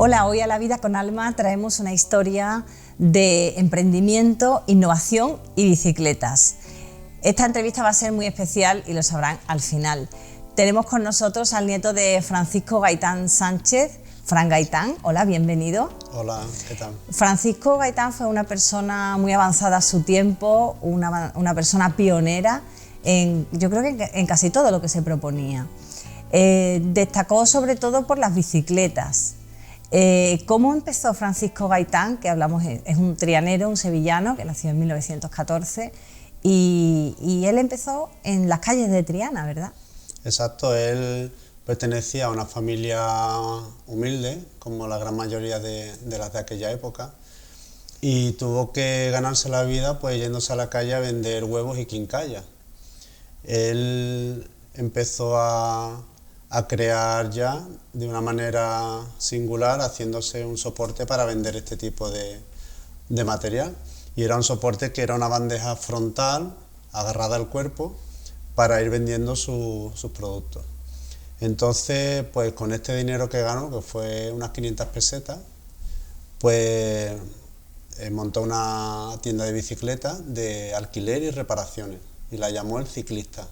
Hola, hoy a La Vida con Alma traemos una historia de emprendimiento, innovación y bicicletas. Esta entrevista va a ser muy especial y lo sabrán al final. Tenemos con nosotros al nieto de Francisco Gaitán Sánchez, Fran Gaitán. Hola, bienvenido. Hola, ¿qué tal? Francisco Gaitán fue una persona muy avanzada a su tiempo, una persona pionera yo creo que en casi todo lo que se proponía. Destacó sobre todo por las bicicletas. ¿Cómo empezó Francisco Gaitán? Que hablamos, es un trianero, un sevillano que nació en 1914 y él empezó en las calles de Triana, ¿verdad? Exacto, él pertenecía a una familia humilde, como la gran mayoría de las de aquella época, y tuvo que ganarse la vida pues yéndose a la calle a vender huevos y quincallas. Él empezó a crear ya de una manera singular, haciéndose un soporte para vender este tipo de material. Y era un soporte que era una bandeja frontal agarrada al cuerpo para ir vendiendo sus productos. Entonces, pues con este dinero que ganó, que fue unas 500 pesetas, pues montó una tienda de bicicletas de alquiler y reparaciones y la llamó El Ciclista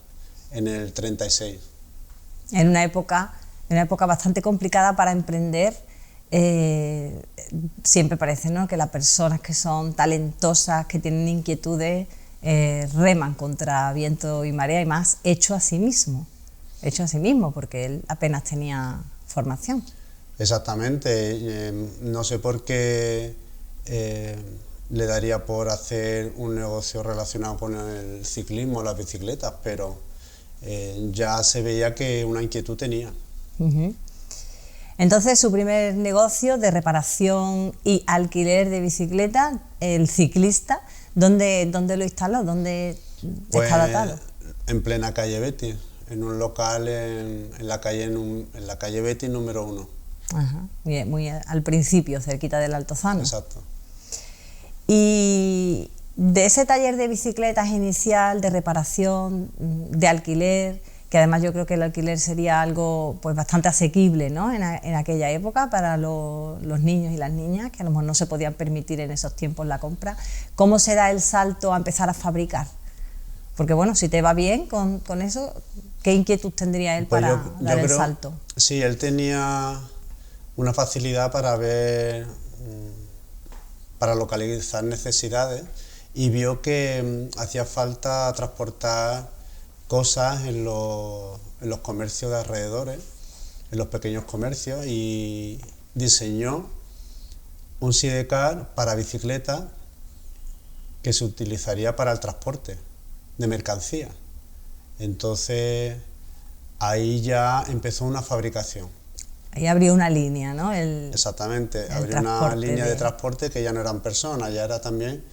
en el 36. En una época bastante complicada para emprender. Siempre parece, ¿no?, que las personas que son talentosas, que tienen inquietudes, reman contra viento y marea, y más hecho a sí mismo, porque él apenas tenía formación. Exactamente, no sé por qué le daría por hacer un negocio relacionado con el ciclismo, las bicicletas, pero ya se veía que una inquietud tenía. Entonces, su primer negocio de reparación y alquiler de bicicletas, El Ciclista, ¿dónde lo instaló? ¿Dónde está datado? En plena calle Betis, en un local en la calle Betis número 1. Ajá, muy al principio, cerquita del Altozano. Exacto. Y de ese taller de bicicletas inicial, de reparación, de alquiler, que además yo creo que el alquiler sería algo pues bastante asequible, ¿no?, en aquella época para los niños y las niñas, que a lo mejor no se podían permitir en esos tiempos la compra. ¿Cómo se da el salto a empezar a fabricar? Porque bueno, si te va bien con eso, ¿qué inquietud tendría él para dar el salto? Sí, él tenía una facilidad para ver, para localizar necesidades, y vio que hacía falta transportar cosas en los comercios de alrededores, en los pequeños comercios, y diseñó un sidecar para bicicleta que se utilizaría para el transporte de mercancía. Entonces ahí ya empezó una fabricación. Ahí abrió una línea, ¿no? Exactamente, abrió una línea de transporte que ya no eran personas, ya era también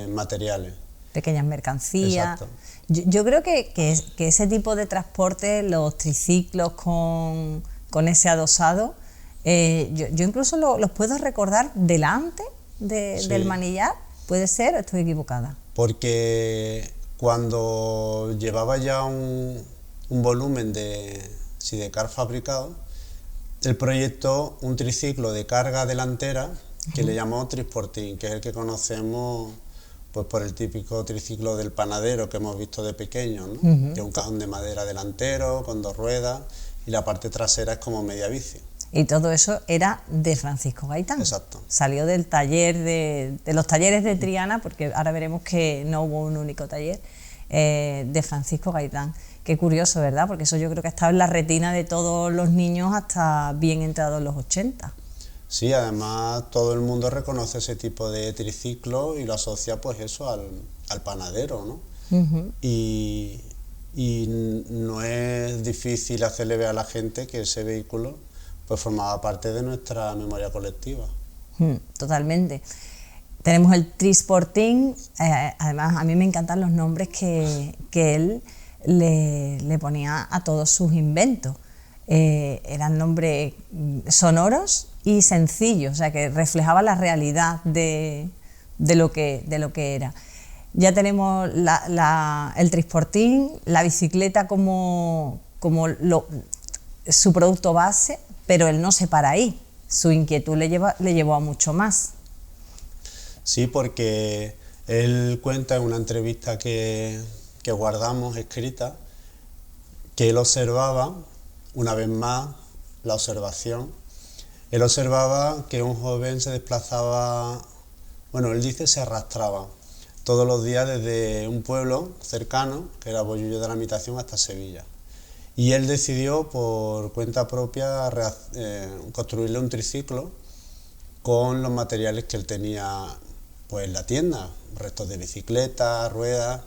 materiales. Pequeñas mercancías. Exacto. Yo creo que ese tipo de transporte, los triciclos con ese adosado, yo incluso los puedo recordar delante del manillar. ¿Puede ser o estoy equivocada? Porque cuando llevaba ya un volumen de sidecar fabricado, él proyectó un triciclo de carga delantera que le llamó Trisportín, que es el que conocemos pues por el típico triciclo del panadero que hemos visto de pequeño, ¿no? Que es un cajón de madera delantero con 2 ruedas y la parte trasera es como media bici. Y todo eso era de Francisco Gaitán. Exacto. Salió del taller de los talleres de Triana, porque ahora veremos que no hubo un único taller, de Francisco Gaitán. Qué curioso, ¿verdad? Porque eso yo creo que ha estado en la retina de todos los niños hasta bien entrados los 80. Sí, además todo el mundo reconoce ese tipo de triciclo y lo asocia pues eso al panadero, ¿no? Y no es difícil hacerle ver a la gente que ese vehículo pues formaba parte de nuestra memoria colectiva. Totalmente. Tenemos el Trisportín, además a mí me encantan los nombres que él le ponía a todos sus inventos. Eran nombres sonoros y sencillos, o sea que reflejaban la realidad de lo que era. Ya tenemos el Trisportín, la bicicleta como su producto base, pero él no se para ahí, su inquietud le llevó a mucho más. Sí, porque él cuenta en una entrevista que guardamos escrita que él observaba, una vez más, la observación. Él observaba que un joven se desplazaba, bueno, él dice se arrastraba todos los días desde un pueblo cercano, que era Bollullo de la Mitación, hasta Sevilla. Y él decidió por cuenta propia construirle un triciclo con los materiales que él tenía pues, en la tienda, restos de bicicleta, ruedas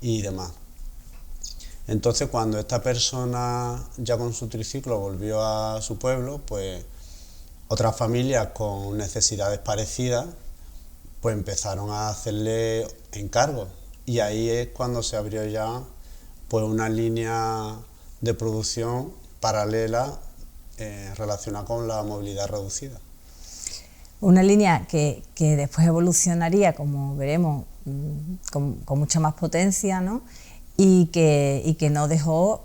y demás. Entonces cuando esta persona ya con su triciclo volvió a su pueblo, pues otras familias con necesidades parecidas pues empezaron a hacerle encargos y ahí es cuando se abrió ya pues una línea de producción paralela relacionada con la movilidad reducida. Una línea que después evolucionaría, como veremos, con mucha más potencia, ¿no? y que no dejó,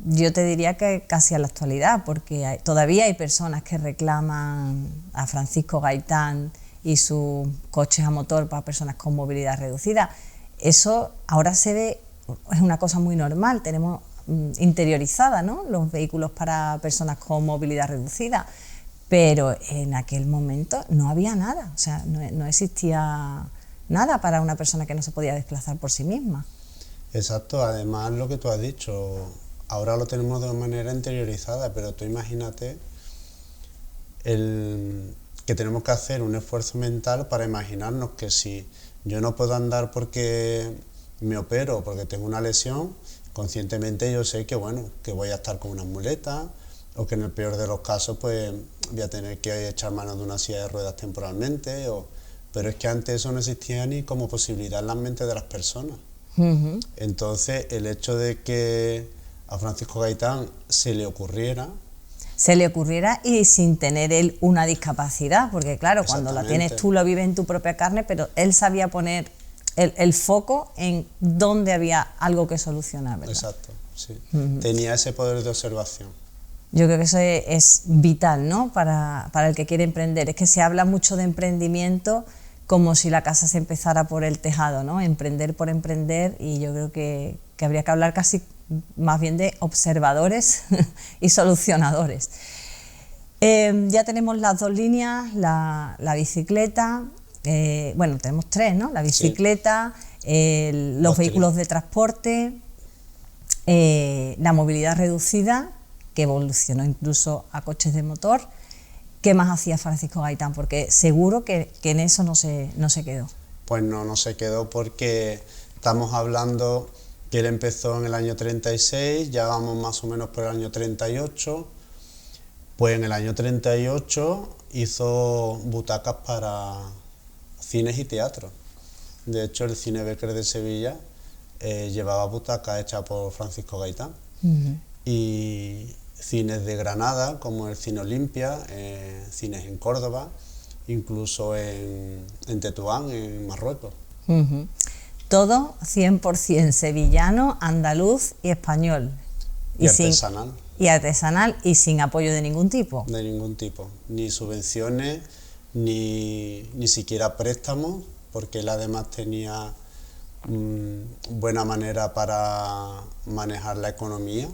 yo te diría que casi a la actualidad, porque todavía hay personas que reclaman a Francisco Gaitán y sus coches a motor para personas con movilidad reducida. Eso ahora se ve, es una cosa muy normal, tenemos interiorizada, ¿no?, los vehículos para personas con movilidad reducida, pero en aquel momento no había nada, o sea, no existía nada para una persona que no se podía desplazar por sí misma. Exacto, además lo que tú has dicho, ahora lo tenemos de manera interiorizada, pero tú imagínate que tenemos que hacer un esfuerzo mental para imaginarnos que si yo no puedo andar porque me opero, porque tengo una lesión, conscientemente yo sé que bueno, que voy a estar con una muleta o que en el peor de los casos pues voy a tener que echar mano de una silla de ruedas temporalmente, pero es que antes eso no existía ni como posibilidad en la mente de las personas. Entonces el hecho de que a Francisco Gaitán se le ocurriera y sin tener él una discapacidad, porque claro, cuando la tienes tú lo vives en tu propia carne, pero él sabía poner el foco en dónde había algo que solucionar, ¿verdad? Exacto, sí. Tenía ese poder de observación. Yo creo que eso es vital, ¿no?, para el que quiere emprender. Es que se habla mucho de emprendimiento como si la casa se empezara por el tejado, ¿no?, emprender por emprender, y yo creo que habría que hablar casi más bien de observadores y solucionadores. Ya tenemos las dos líneas, la bicicleta, bueno, tenemos tres, ¿no?, la bicicleta, sí, los vehículos de transporte, la movilidad reducida, que evolucionó incluso a coches de motor. ¿Qué más hacía Francisco Gaitán? Porque seguro que en eso no se quedó. Pues no se quedó, porque estamos hablando que él empezó en el año 36, ya vamos más o menos por el año 38, pues en el año 38 hizo butacas para cines y teatros. De hecho, el Cine Becker de Sevilla llevaba butacas hechas por Francisco Gaitán. Y cines de Granada, como el Cine Olimpia, cines en Córdoba, incluso en Tetuán, en Marruecos. Todo 100% sevillano, andaluz y español. Y artesanal. Y artesanal, y sin apoyo de ningún tipo. De ningún tipo, ni subvenciones, ni siquiera préstamos, porque él además tenía buena manera para manejar la economía.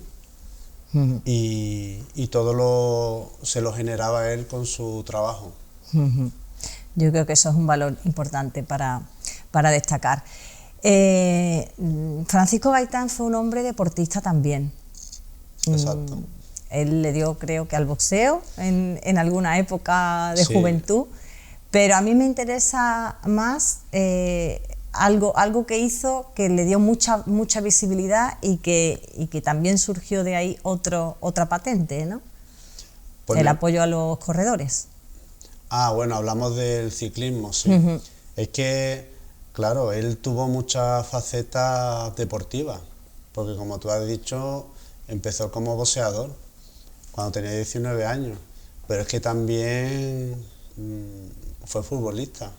Y todo se lo generaba él con su trabajo. Yo creo que eso es un valor importante para destacar. Francisco Gaitán fue un hombre deportista también. Exacto. Él le dio, creo que al boxeo en alguna época de juventud, pero a mí me interesa más algo que hizo que le dio mucha visibilidad y que también surgió de ahí otra patente, ¿no? Pues el apoyo a los corredores. Bueno, hablamos del ciclismo, sí. Es que, claro, él tuvo muchas facetas deportivas, porque como tú has dicho, empezó como boxeador cuando tenía 19 años, pero es que también fue futbolista.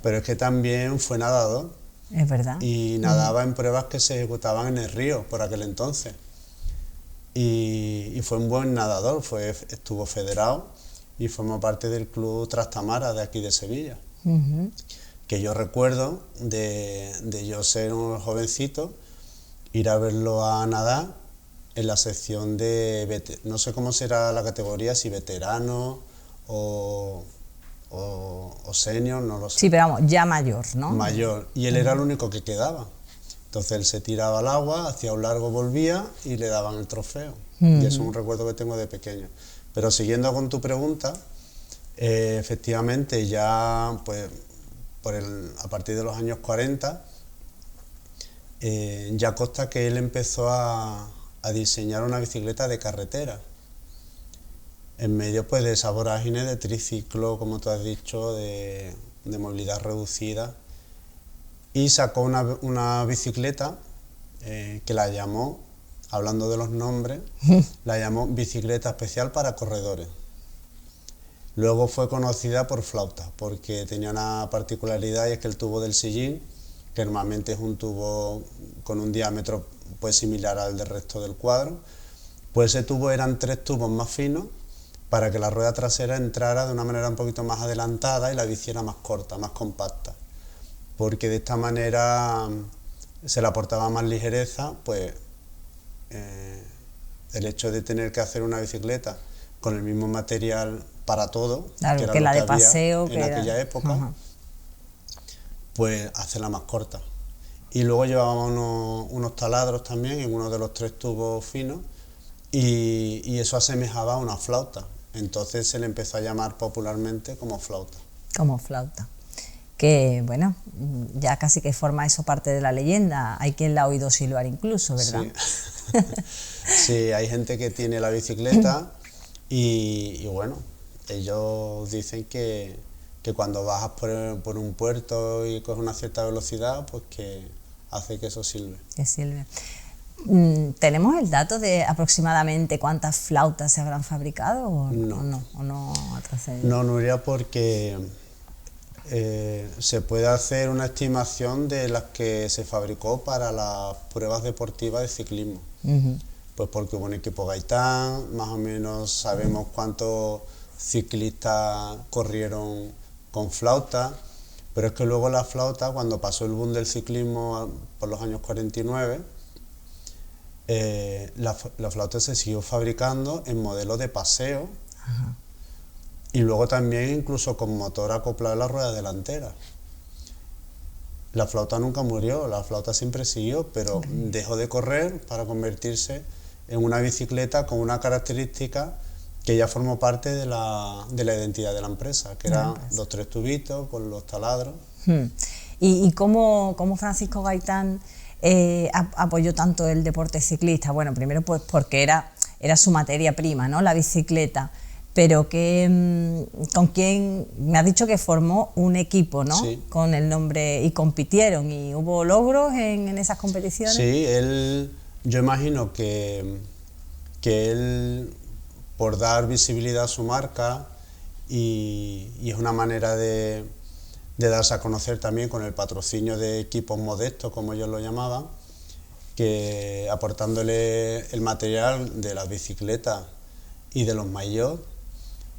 Pero es que también fue nadador. Es verdad. Y nadaba en pruebas que se ejecutaban en el río por aquel entonces. Y fue un buen nadador, estuvo federado y formó parte del Club Trastamara de aquí de Sevilla. Ujú. Que yo recuerdo de yo ser un jovencito, ir a verlo a nadar en la sección de, no sé cómo será la categoría, si veterano o senior, no lo sé. Sí, pero vamos, ya mayor, ¿no? Mayor, y él era el único que quedaba. Entonces él se tiraba al agua, hacía un largo, volvía y le daban el trofeo. Y eso es un recuerdo que tengo de pequeño. Pero siguiendo con tu pregunta, efectivamente ya pues a partir de los años 40 ya consta que él empezó a diseñar una bicicleta de carretera en medio pues de esa vorágine de triciclo, como tú has dicho, de movilidad reducida, y sacó una bicicleta que la llamó, hablando de los nombres, la llamó bicicleta especial para corredores. Luego fue conocida por Flauta, porque tenía una particularidad, y es que el tubo del sillín, que normalmente es un tubo con un diámetro pues similar al del resto del cuadro, pues ese tubo eran 3 tubos más finos para que la rueda trasera entrara de una manera un poquito más adelantada y la bici era más corta, más compacta, porque de esta manera se le aportaba más ligereza, pues el hecho de tener que hacer una bicicleta con el mismo material para todo, Claro, que era que lo la que de paseo, había en aquella época, Ajá. pues hacerla más corta. Y luego llevábamos unos taladros también en uno de los 3 tubos finos, y eso asemejaba a una flauta. Entonces se le empezó a llamar popularmente como flauta. Como Flauta. Que, bueno, ya casi que forma eso parte de la leyenda. Hay quien la ha oído silbar incluso, ¿verdad? Sí. Sí, hay gente que tiene la bicicleta y bueno, ellos dicen que cuando bajas por un puerto y coges una cierta velocidad, pues que hace que eso silbe. Que silbe. ¿Tenemos el dato de aproximadamente cuántas flautas se habrán fabricado o No. ¿O no ha trascendido? No, Nuria, porque se puede hacer una estimación de las que se fabricó para las pruebas deportivas de ciclismo. Ujú. Pues porque hubo un equipo Gaitán, más o menos sabemos cuántos ciclistas corrieron con flauta, pero es que luego la flauta, cuando pasó el boom del ciclismo por los años 49, la flauta se siguió fabricando en modelos de paseo. Ajá. Y luego también incluso con motor acoplado a la rueda delantera. La flauta nunca murió, la flauta siempre siguió, pero dejó de correr para convertirse en una bicicleta con una característica que ya formó parte de la identidad de la empresa, que eran los 3 tubitos con los taladros. ¿Y cómo Francisco Gaitán apoyó tanto el deporte ciclista? Bueno, primero pues porque era su materia prima, ¿no? La bicicleta. Pero con quién me has dicho que formó un equipo, ¿no? Sí. Con el nombre, y compitieron, y hubo logros en esas competiciones. Sí, yo imagino que él, por dar visibilidad a su marca, y es una manera de darse a conocer también con el patrocinio de equipos modestos, como ellos lo llamaban, que aportándole el material de las bicicletas y de los maillots,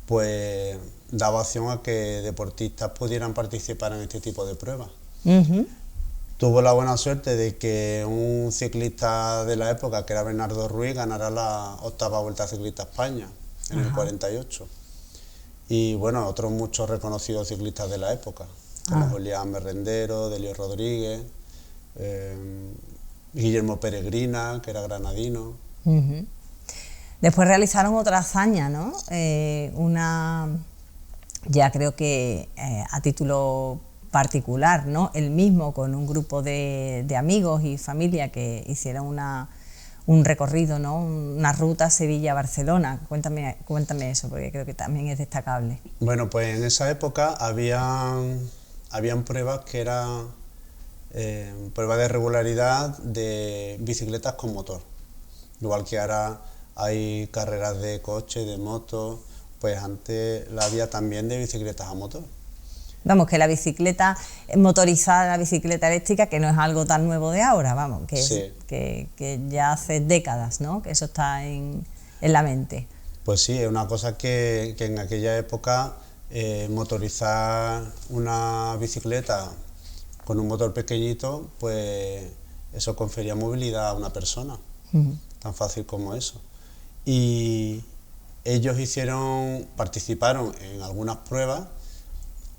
pues daba opción a que deportistas pudieran participar en este tipo de pruebas. Uh-huh. Tuvo la buena suerte de que un ciclista de la época, que era Bernardo Ruiz, ganara la 8ª Vuelta Ciclista a España en el 48. Y bueno, otros muchos reconocidos ciclistas de la época, como Julián Merrendero, Delio Rodríguez, Guillermo Peregrina, que era granadino. Uh-huh. Después realizaron otra hazaña, ¿no? Ya creo que a título particular, ¿no? Él mismo con un grupo de amigos y familia que hicieron un recorrido, ¿no? Una ruta Sevilla-Barcelona. Cuéntame eso, porque creo que también es destacable. Bueno, pues en esa época habían pruebas que eran pruebas de regularidad de bicicletas con motor. Igual que ahora hay carreras de coche, de moto, pues antes la había también de bicicletas a motor. Vamos, que la bicicleta motorizada, la bicicleta eléctrica, que no es algo tan nuevo de ahora, vamos, que, sí. que ya hace décadas, ¿no? Que eso está en la mente. Pues sí, es una cosa que en aquella época motorizar una bicicleta con un motor pequeñito, pues eso confería movilidad a una persona, tan fácil como eso. Y ellos participaron en algunas pruebas.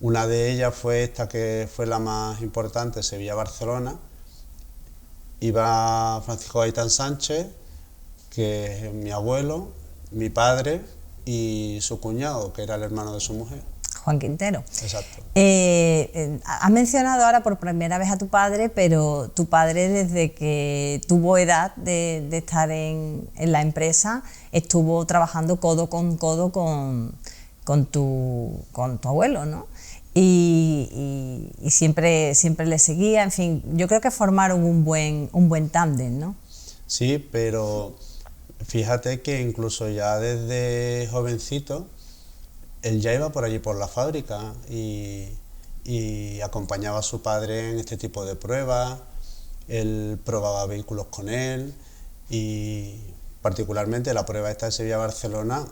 Una de ellas fue esta, que fue la más importante, Sevilla-Barcelona. Iba Francisco Gaitán Sánchez, que es mi abuelo, mi padre y su cuñado, que era el hermano de su mujer. Juan Quintero. Exacto. Has mencionado ahora por primera vez a tu padre, pero tu padre, desde que tuvo edad de estar en la empresa, estuvo trabajando codo con codo con tu abuelo, ¿no? Y siempre le seguía, en fin, yo creo que formaron un buen tándem, ¿no? Sí, pero fíjate que incluso ya desde jovencito, él ya iba por allí por la fábrica y acompañaba a su padre en este tipo de pruebas. Él probaba vehículos con él y particularmente la prueba esta de Sevilla-Barcelona,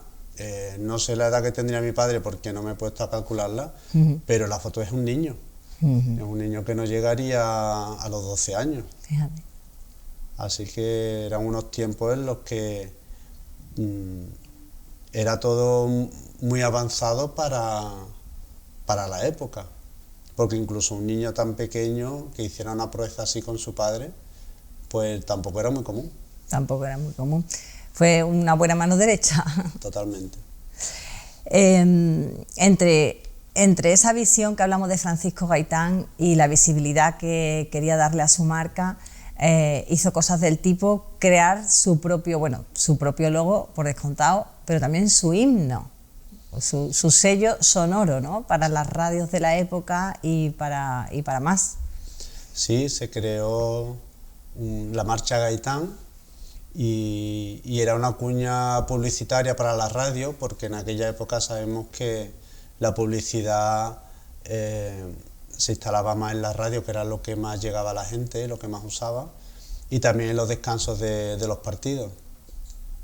no sé la edad que tendría mi padre porque no me he puesto a calcularla, pero la foto es un niño. Es un niño que no llegaría a los 12 años. Fíjate. Así que eran unos tiempos en los que era todo muy avanzado para la época, porque incluso un niño tan pequeño que hiciera una proeza así con su padre, pues tampoco era muy común. Tampoco era muy común. Fue una buena mano derecha. Totalmente. Entre esa visión que hablamos de Francisco Gaitán y la visibilidad que quería darle a su marca, hizo cosas del tipo crear su propio logo, por descontado, pero también su himno, su sello sonoro, ¿no? Para las radios de la época y para más. Sí, se creó la Marcha Gaitán y era una cuña publicitaria para la radio, porque en aquella época sabemos que la publicidad se instalaba más en la radio, que era lo que más llegaba a la gente, lo que más usaba, y también en los descansos de los partidos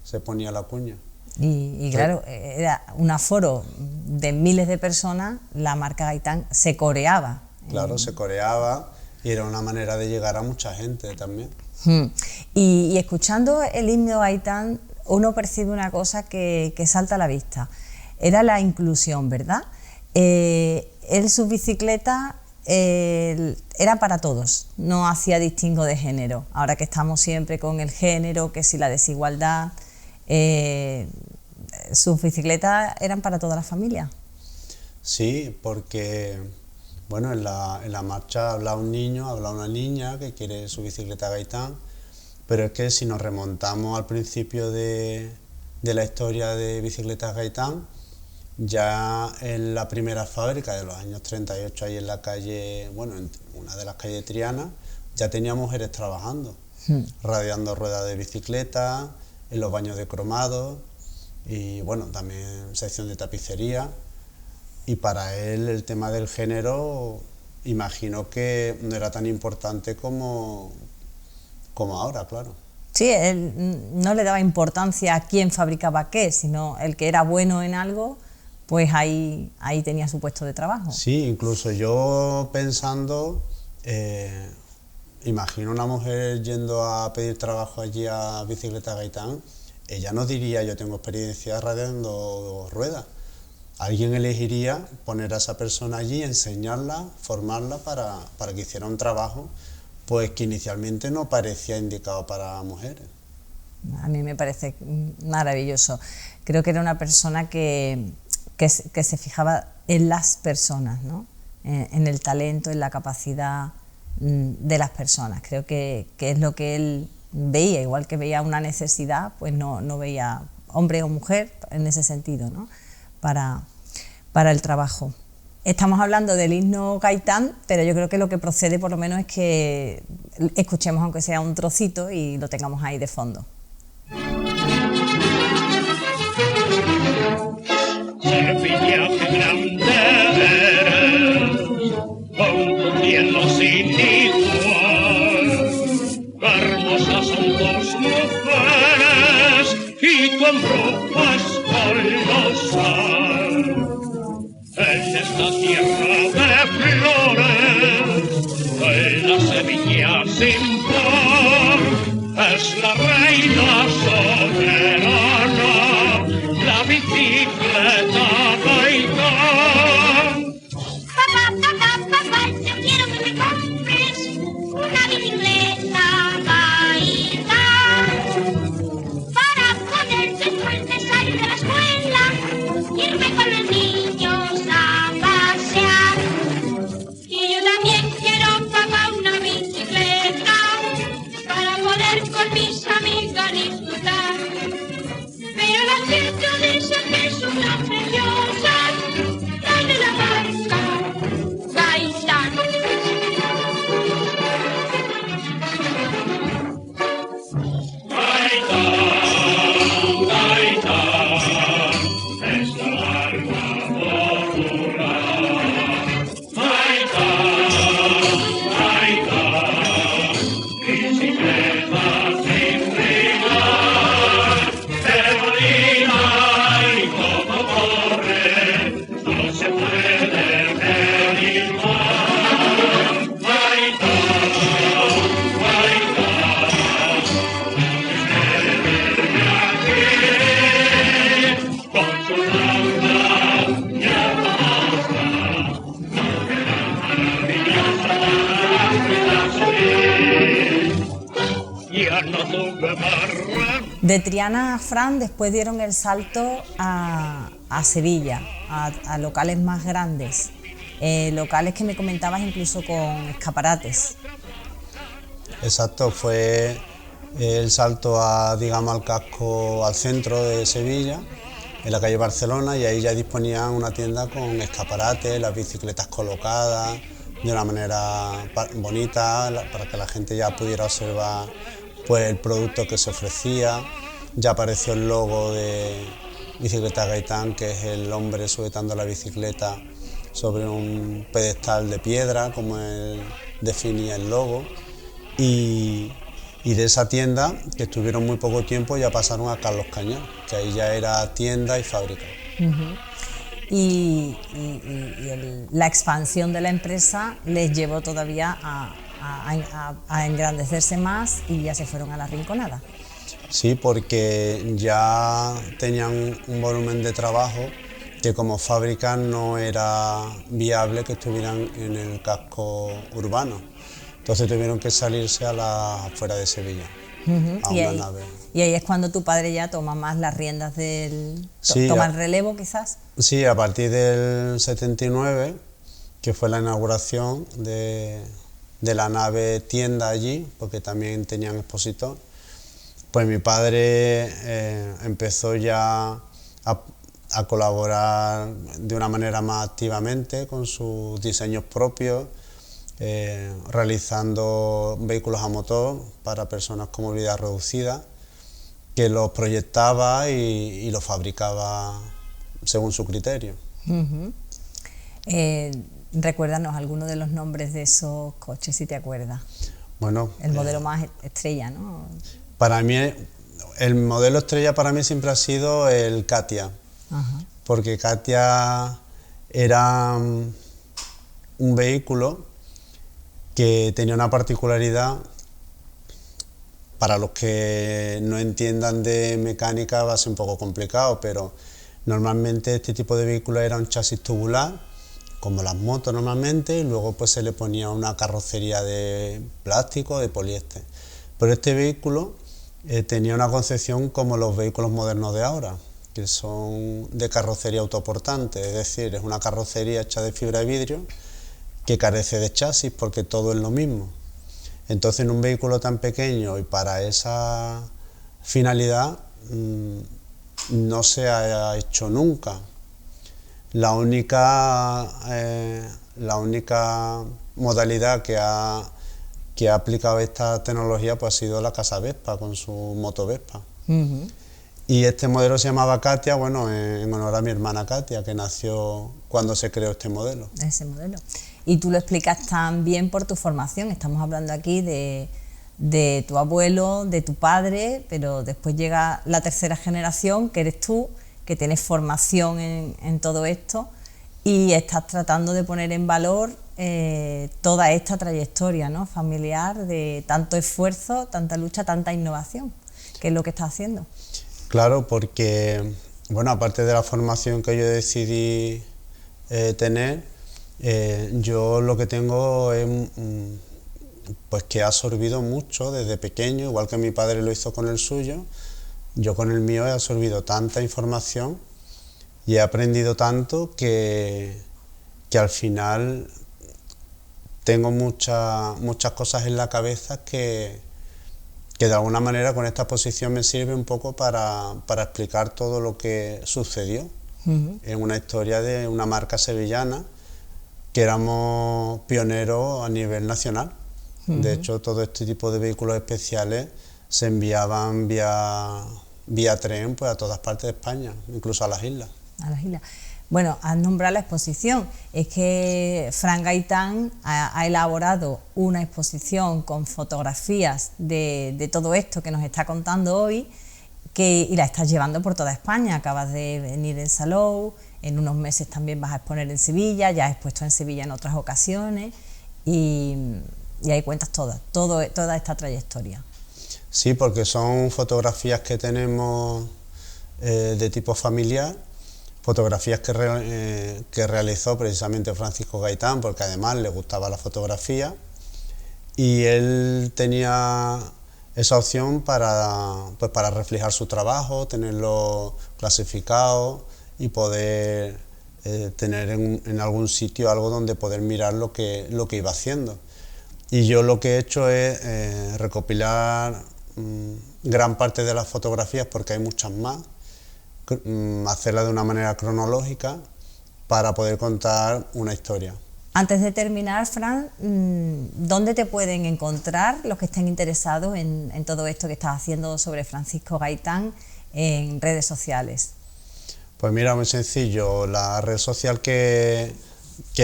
se ponía la cuña. Y claro, era un aforo de miles de personas, la marca Gaitán se coreaba. Claro, se coreaba y era una manera de llegar a mucha gente también. Y escuchando el himno Gaitán, uno percibe una cosa que salta a la vista. Era la inclusión, ¿verdad? Sus bicicletas era para todos, no hacía distingo de género. Ahora que estamos siempre con el género, que si la desigualdad, sus bicicletas eran para toda la familia. Sí, porque bueno, en la marcha habla un niño, habla una niña que quiere su bicicleta Gaitán, pero es que si nos remontamos al principio de la historia de bicicletas Gaitán, ya en la primera fábrica de los años 38, ahí en la calle, bueno, en una de las calles de Triana, ya tenía mujeres trabajando, radiando ruedas de bicicleta, en los baños de cromado y bueno, también sección de tapicería. Y para él el tema del género, imagino que no era tan importante como ahora, claro. Sí, él no le daba importancia a quién fabricaba qué, sino el que era bueno en algo, pues ahí tenía su puesto de trabajo. Sí, incluso yo pensando, imagino una mujer yendo a pedir trabajo allí a Bicicleta Gaitán, ella no diría yo tengo experiencia radiando ruedas. Alguien elegiría poner a esa persona allí, enseñarla, formarla para que hiciera un trabajo pues que inicialmente no parecía indicado para mujeres. A mí me parece maravilloso. Creo que era una persona que se fijaba en las personas, ¿no? En el talento, en la capacidad de las personas. Creo que es lo que él veía, igual que veía una necesidad, pues no veía hombre o mujer en ese sentido, ¿no? Para el trabajo. Estamos hablando del himno Gaitán, pero yo creo que lo que procede por lo menos es que escuchemos aunque sea un trocito y lo tengamos ahí de fondo. Sevilla, qué grande eres, con tu cielo sin igual. Hermosas son tus mujeres y tu embrujo es esta tierra de flores, de la Sevilla sin par, es la reina soberana, la bicicleta Gaitán. Papá, papá, papá, yo quiero que me compres una bicicleta Gaitán para poder después de salir de la escuela irme con los niños a pasear. Y yo también quiero, papá, una bicicleta para poder con mis amigas disfrutar. Pero la gente dice que son tan preciosas las de la marca Gaitán. Es la marca popular. Gaitán, bicicleta sin rival, pero Lina y como corre, no se puede medir más. Gaitán, con su flauta y hermosa, ya no tuve barra. De Triana a Fran después dieron el salto a Sevilla, a locales más grandes, locales que me comentabas incluso con escaparates. Exacto, fue el salto digamos, al casco, al centro de Sevilla, en la calle Barcelona, y ahí ya disponían una tienda con escaparates, las bicicletas colocadas de una manera bonita para que la gente ya pudiera observar pues, el producto que se ofrecía. Ya apareció el logo de Bicicleta Gaitán, que es el hombre sujetando la bicicleta sobre un pedestal de piedra, como él definía el logo. Y de esa tienda, que estuvieron muy poco tiempo, ya pasaron a Carlos Cañar, que ahí ya era tienda y fábrica. La expansión de la empresa les llevó todavía a engrandecerse más y ya se fueron a la Rinconada. Sí, porque ya tenían un volumen de trabajo que como fábrica no era viable que estuvieran en el casco urbano. Entonces tuvieron que salirse afuera de Sevilla, a una nave. Y ahí es cuando tu padre ya toma más las riendas Sí, toma el relevo quizás. Sí, a partir del 79, que fue la inauguración de la nave tienda allí, porque también tenían expositor, pues mi padre empezó ya a colaborar de una manera más activamente con sus diseños propios, realizando vehículos a motor para personas con movilidad reducida, que los proyectaba y los fabricaba según su criterio. Recuérdanos algunos de los nombres de esos coches, si te acuerdas. Bueno, el modelo más estrella, ¿no? Para mí, el modelo estrella para mí siempre ha sido el Katia. Ajá. Porque Katia era un vehículo que tenía una particularidad. Para los que no entiendan de mecánica va a ser un poco complicado, pero normalmente este tipo de vehículo era un chasis tubular, como las motos normalmente, y luego pues se le ponía una carrocería de plástico, de poliéster. Pero este vehículo tenía una concepción como los vehículos modernos de ahora, que son de carrocería autoportante, es decir, es una carrocería hecha de fibra de vidrio que carece de chasis porque todo es lo mismo. Entonces, en un vehículo tan pequeño y para esa finalidad no se ha hecho nunca. La única modalidad que ha aplicado esta tecnología pues, ha sido la Casa Vespa con su moto Vespa. Y este modelo se llamaba Katia, bueno, en honor a mi hermana Katia, que nació cuando se creó este modelo. Ese modelo. Y tú lo explicas tan bien por tu formación. Estamos hablando aquí de tu abuelo, de tu padre, pero después llega la tercera generación, que eres tú, que tienes formación en todo esto. y estás tratando de poner en valor toda esta trayectoria, ¿no?, familiar, de tanto esfuerzo, tanta lucha, tanta innovación, que es lo que estás haciendo. Claro, porque, bueno, aparte de la formación que yo decidí tener, yo lo que tengo es pues que he absorbido mucho desde pequeño, igual que mi padre lo hizo con el suyo, yo con el mío he absorbido tanta información y he aprendido tanto que al final tengo muchas cosas en la cabeza que de alguna manera con esta exposición me sirve un poco para explicar todo lo que sucedió en una historia de una marca sevillana que éramos pioneros a nivel nacional. De hecho, todo este tipo de vehículos especiales se enviaban vía tren, pues, a todas partes de España, incluso a las islas. A las islas. Bueno, has nombrado la exposición. Es que Fran Gaitán ha elaborado una exposición con fotografías de todo esto que nos está contando hoy, y la estás llevando por toda España. Acabas de venir en Salou, en unos meses también vas a exponer en Sevilla, ya has expuesto en Sevilla en otras ocasiones, y ahí cuentas toda esta trayectoria. Sí, porque son fotografías que tenemos de tipo familiar, fotografías que realizó precisamente Francisco Gaitán, porque además le gustaba la fotografía y él tenía esa opción para reflejar su trabajo, tenerlo clasificado y poder tener en algún sitio algo donde poder mirar lo que iba haciendo. Y yo lo que he hecho es recopilar gran parte de las fotografías, porque hay muchas más, hacerla de una manera cronológica para poder contar una historia. Antes de terminar, Fran, ¿dónde te pueden encontrar los que estén interesados en todo esto que estás haciendo sobre Francisco Gaitán en redes sociales? Pues mira, muy sencillo, la red social que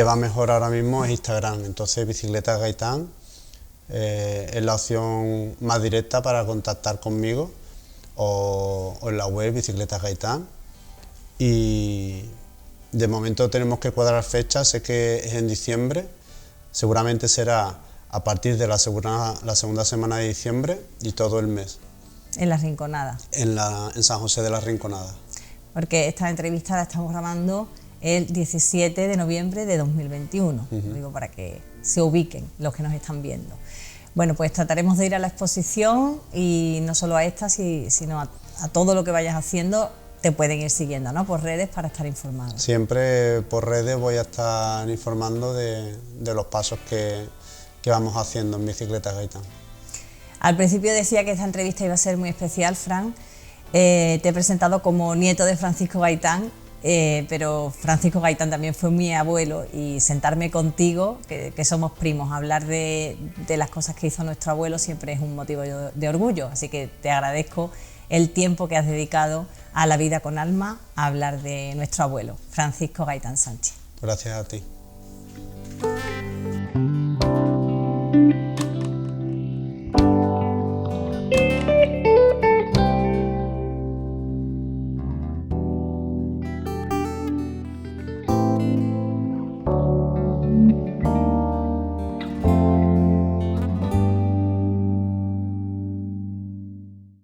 va mejor ahora mismo es Instagram, entonces Bicicletas Gaitán es la opción más directa para contactar conmigo, o en la web Bicicletas Gaitán. Y de momento tenemos que cuadrar fechas, sé que es en diciembre, seguramente será a partir de la segunda semana de diciembre y todo el mes. En La Rinconada. En San José de la Rinconada. Porque esta entrevista la estamos grabando el 17 de noviembre de 2021, lo digo para que se ubiquen los que nos están viendo. Bueno, pues trataremos de ir a la exposición, y no solo a esta, sino a todo lo que vayas haciendo. Te pueden ir siguiendo, ¿no?, por redes, para estar informados. Siempre por redes voy a estar informando de los pasos que vamos haciendo en Bicicletas Gaitán. Al principio decía que esta entrevista iba a ser muy especial, Fran. Te he presentado como nieto de Francisco Gaitán, pero Francisco Gaitán también fue mi abuelo, y sentarme contigo, que somos primos, hablar de las cosas que hizo nuestro abuelo siempre es un motivo de orgullo. Así que te agradezco el tiempo que has dedicado a La Vida con Alma a hablar de nuestro abuelo, Francisco Gaitán Sánchez. Gracias a ti.